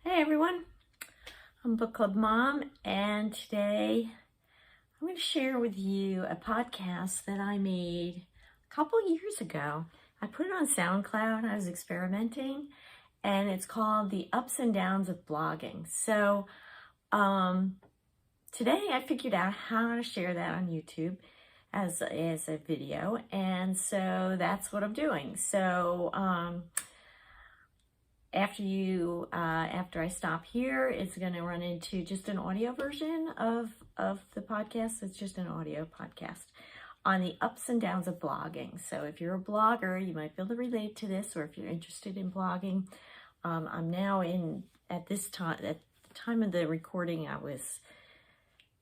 Hey everyone, I'm Book Club Mom, and today I'm going to share with you a podcast that I made a couple years ago. I put it on SoundCloud. I was experimenting, and it's called The Ups and Downs of Blogging. So today I figured out how to share that on YouTube as a video, and so that's what I'm doing. So after I stop here, it's going to run into just an audio version of the podcast. It's just an audio podcast on the ups and downs of blogging. So if you're a blogger, you might be able to relate to this, or if you're interested in blogging. I'm now at the time of the recording, I was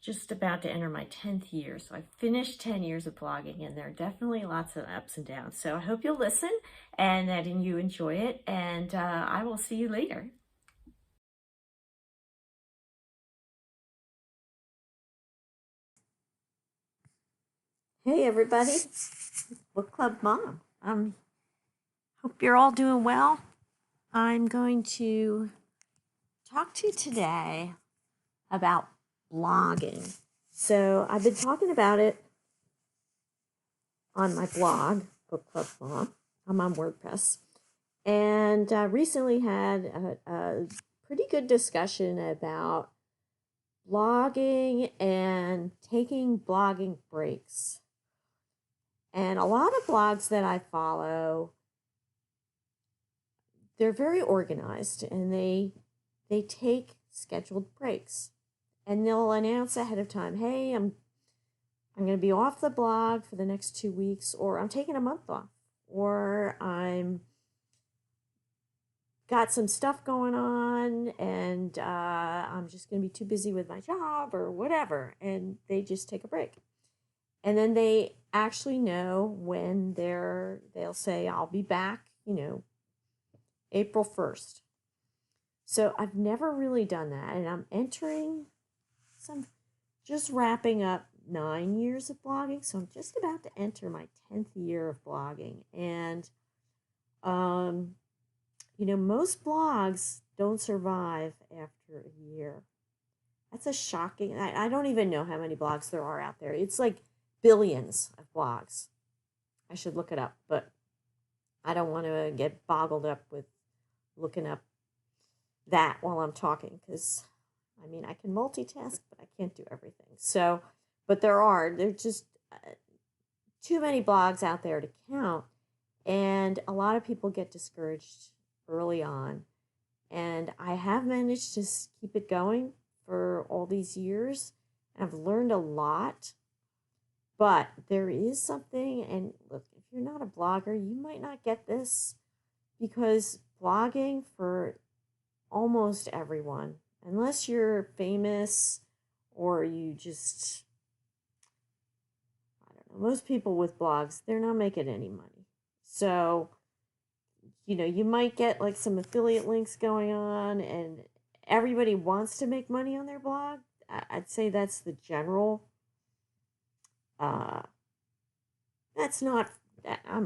just about to enter my 10th year. So I finished 10 years of blogging, and there are definitely lots of ups and downs. So I hope you'll listen and that you enjoy it, and I will see you later. Hey everybody, Book Club Mom. Hope you're all doing well. I'm going to talk to you today about blogging. So I've been talking about it on my blog, Book Club Mom. I'm on WordPress, and recently had a pretty good discussion about blogging and taking blogging breaks. And a lot of blogs that I follow, they're very organized, and they take scheduled breaks, and they'll announce ahead of time, hey, I'm going to be off the blog for the next 2 weeks, or I'm taking a month off, or I'm got some stuff going on, and I'm just going to be too busy with my job or whatever, and they just take a break. And then they actually know when they'll say, I'll be back, April 1st. So I've never really done that, and I'm just wrapping up 9 years of blogging, so I'm just about to enter my 10th year of blogging. And most blogs don't survive after a year. That's a shocking, I don't even know how many blogs there are out there. It's like billions of blogs. I should look it up, but I don't want to get boggled up with looking up that while I'm talking, because I can multitask, but I can't do everything. So, but there's just too many blogs out there to count, and a lot of people get discouraged early on. And I have managed to keep it going for all these years. I've learned a lot, but there is something, and look, if you're not a blogger, you might not get this, because blogging for almost everyone, unless you're famous or you just, I don't know, most people with blogs, they're not making any money. So, you might get like some affiliate links going on, and everybody wants to make money on their blog. I'd say that's the general. I'm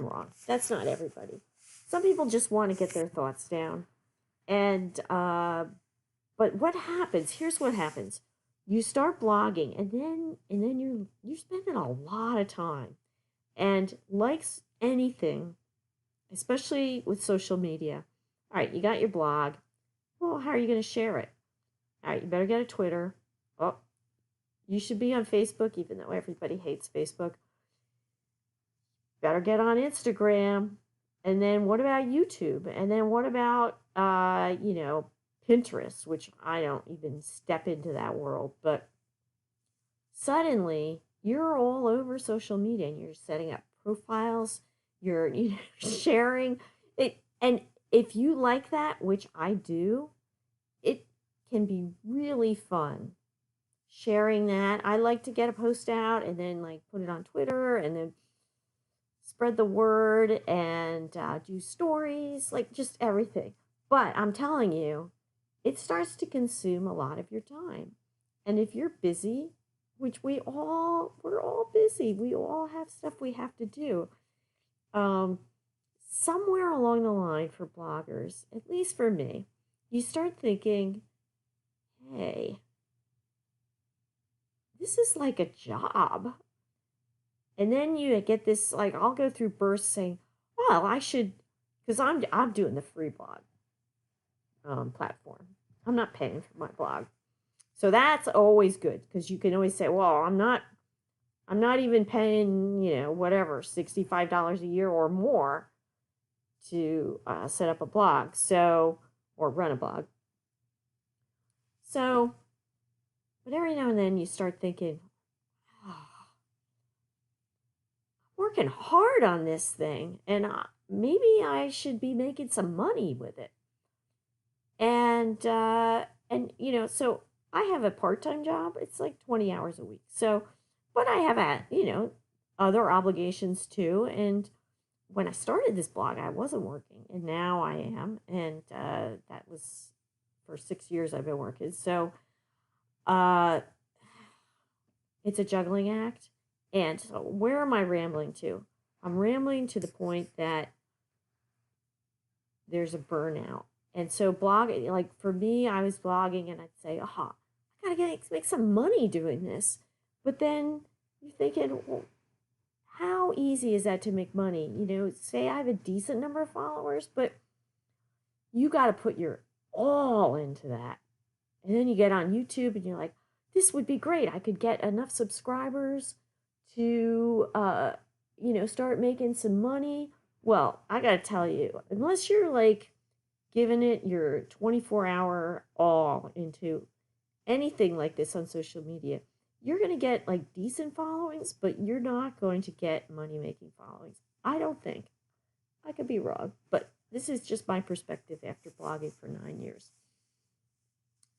wrong. That's not everybody. Some people just want to get their thoughts down. And, but what happens? Here's what happens. You start blogging, and then you're spending a lot of time. And like anything, especially with social media, all right, you got your blog. Well, how are you going to share it? All right, you better get a Twitter. Oh, you should be on Facebook, even though everybody hates Facebook. Better get on Instagram. And then what about YouTube? And then what about, Pinterest, which I don't even step into that world. But suddenly you're all over social media, and you're setting up profiles, you're sharing it. And if you like that, which I do, it can be really fun sharing that. I like to get a post out and then like put it on Twitter, and then spread the word, and do stories, like just everything. But I'm telling you, it starts to consume a lot of your time. And if you're busy, which we're all busy, we all have stuff we have to do. Somewhere along the line for bloggers, at least for me, you start thinking, hey, this is like a job. And then you get this, like, I'll go through bursts saying, well, I should, because I'm doing the free blog platform. I'm not paying for my blog. So that's always good because you can always say, well, I'm not even paying, whatever, $65 a year or more to set up a blog. So, or run a blog. So, but every now and then you start thinking, oh, I'm working hard on this thing and maybe I should be making some money with it. And so I have a part-time job. It's like 20 hours a week. So, but I have other obligations too. And when I started this blog, I wasn't working, and now I am. And that was for 6 years I've been working. So, uh, it's a juggling act. And so, where am I rambling to? I'm rambling to the point that there's a burnout. And so blogging, like for me, I was blogging and I'd say, aha, I gotta make some money doing this. But then you're thinking, well, how easy is that to make money? Say I have a decent number of followers, but you got to put your all into that. And then you get on YouTube and you're like, this would be great. I could get enough subscribers to, start making some money. Well, I got to tell you, unless you're like giving it your 24-hour all into anything like this on social media, you're going to get like decent followings, but you're not going to get money making followings. I don't think. I could be wrong, but this is just my perspective after blogging for 9 years.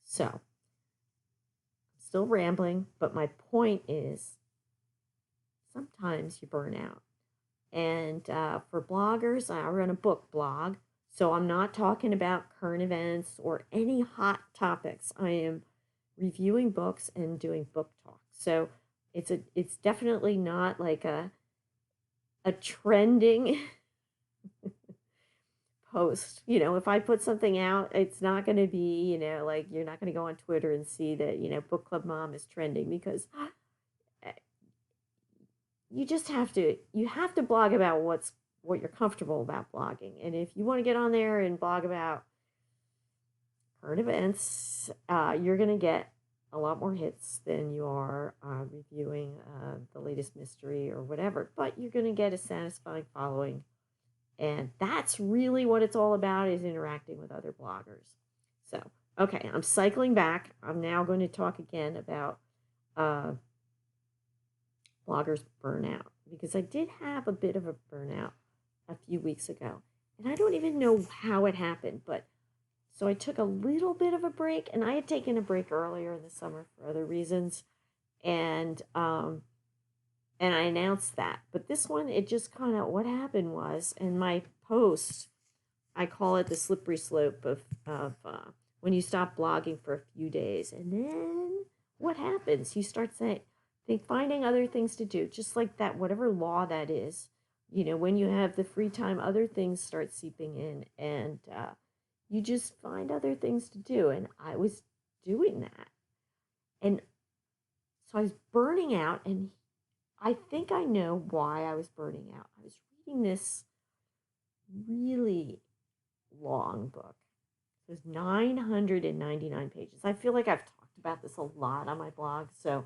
So, I'm still rambling, but my point is sometimes you burn out. And for bloggers, I run a book blog. So I'm not talking about current events or any hot topics. I am reviewing books and doing book talk. So it's definitely not like a trending post. If I put something out, it's not going to be, like you're not going to go on Twitter and see that, Book Club Mom is trending, because you have to blog about what you're comfortable about blogging. And if you want to get on there and blog about current events, you're going to get a lot more hits than you are reviewing the latest mystery or whatever. But you're going to get a satisfying following. And that's really what it's all about, is interacting with other bloggers. So, okay, I'm cycling back. I'm now going to talk again about bloggers burnout, because I did have a bit of a burnout a few weeks ago. And I don't even know how it happened, but so I took a little bit of a break, and I had taken a break earlier in the summer for other reasons. And I announced that. But this one, it just kind of, what happened was, in my post, I call it the slippery slope of when you stop blogging for a few days. And then what happens? You start finding other things to do, just like that, whatever law that is. When you have the free time, other things start seeping in, and you just find other things to do. And I was doing that. And so I was burning out, and I think I know why I was burning out. I was reading this really long book. It was 999 pages. I feel like I've talked about this a lot on my blog, so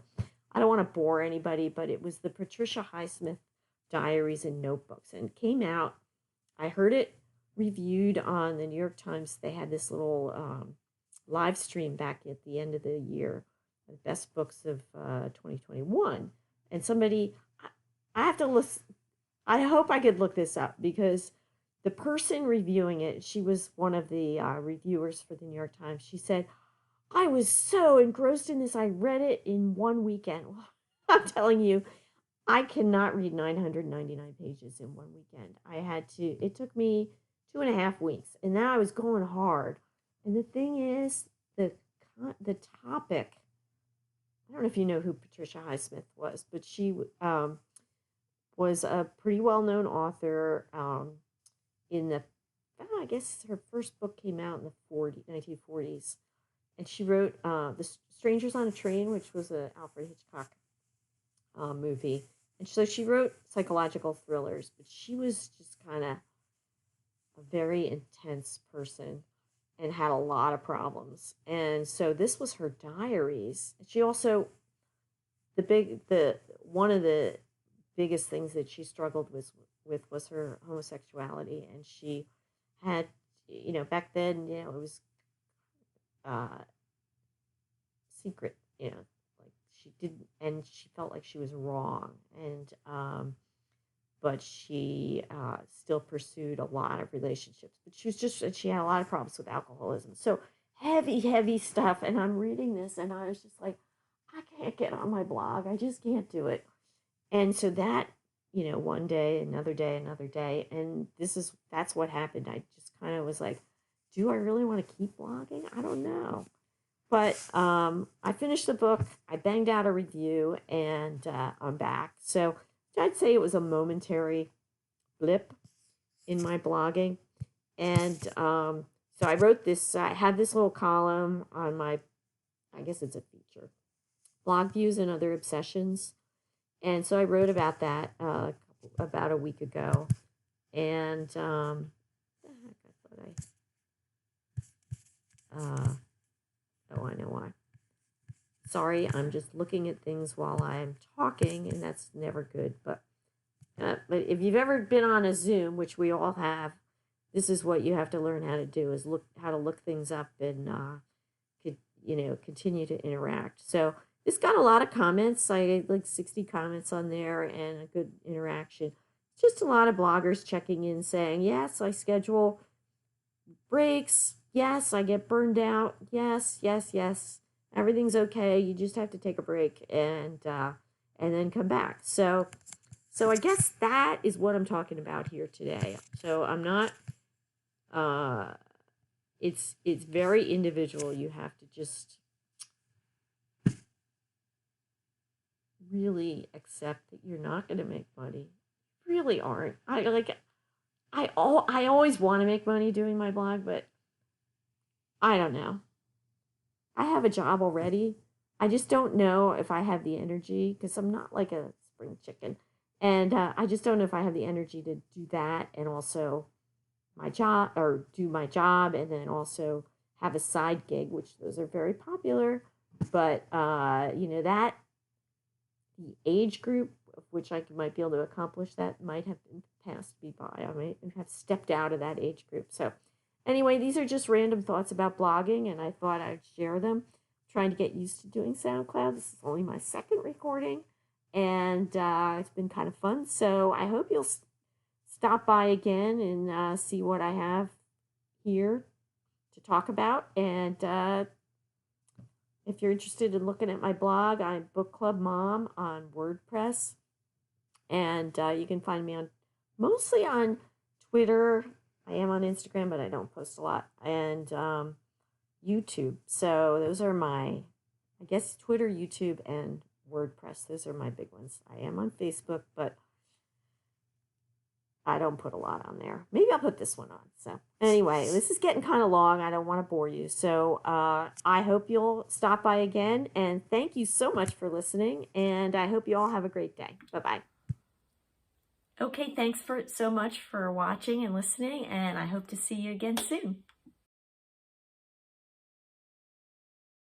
I don't want to bore anybody, but it was the Patricia Highsmith Diaries and Notebooks, and it came out. I heard it reviewed on the New York Times. They had this little live stream back at the end of the year, the best books of 2021. And somebody, I have to listen. I hope I could look this up, because the person reviewing it, she was one of the reviewers for the New York Times. She said, I was so engrossed in this, I read it in one weekend. Well, I'm telling you, I cannot read 999 pages in one weekend. It took me 2.5 weeks, and now I was going hard. And the thing is, the topic, I don't know if you know who Patricia Highsmith was, but she was a pretty well-known author in the, I guess her first book came out in the 1940s. And she wrote The Strangers on a Train, which was an Alfred Hitchcock movie. And so she wrote psychological thrillers, but she was just kind of a very intense person and had a lot of problems. And so this was her diaries. She also the one of the biggest things that she struggled with was her homosexuality, and she had, back then, it was uh secret, like she didn't, and she felt like she was wrong, and but she still pursued a lot of relationships, but she had a lot of problems with alcoholism. So heavy stuff, and I'm reading this and I was just like, I can't get on my blog, I just can't do it. And so that, one day, another day, and that's what happened. I just kind of was like, do I really want to keep blogging? I don't know. But I finished the book, I banged out a review, and I'm back. So I'd say it was a momentary blip in my blogging. And so I wrote this, I had this little column on my, I guess it's a feature, blog views and other obsessions. And so I wrote about that about a week ago. And the heck, oh, I know why. Sorry, I'm just looking at things while I'm talking, and that's never good. But if you've ever been on a Zoom, which we all have, this is what you have to learn how to do: is how to look things up and continue to interact. So this got a lot of comments. I had like 60 comments on there and a good interaction. Just a lot of bloggers checking in saying, yes, I schedule breaks. Yes, I get burned out. Yes. Everything's okay. You just have to take a break and then come back. So I guess that is what I'm talking about here today. So I'm not it's very individual. You have to just really accept that you're not going to make money. You really aren't. I always want to make money doing my blog, but I don't know. I have a job already. I just don't know if I have the energy, because I'm not like a spring chicken. And I just don't know if I have the energy to do that and also my job, or do my job and then also have a side gig, which those are very popular. But, that the age group of which I might be able to accomplish that might have been passed me by. I might have stepped out of that age group. So anyway, these are just random thoughts about blogging, and I thought I'd share them. I'm trying to get used to doing SoundCloud. This is only my second recording, and it's been kind of fun. So I hope you'll stop by again and see what I have here to talk about. And if you're interested in looking at my blog, I'm Book Club Mom on WordPress. And you can find me mostly on Twitter. I am on Instagram, but I don't post a lot. And YouTube. So those are my, I guess, Twitter, YouTube, and WordPress. Those are my big ones. I am on Facebook, but I don't put a lot on there. Maybe I'll put this one on. So anyway, this is getting kind of long. I don't want to bore you. So I hope you'll stop by again. And thank you so much for listening. And I hope you all have a great day. Bye-bye. Okay, thanks so much for watching and listening. And I hope to see you again soon.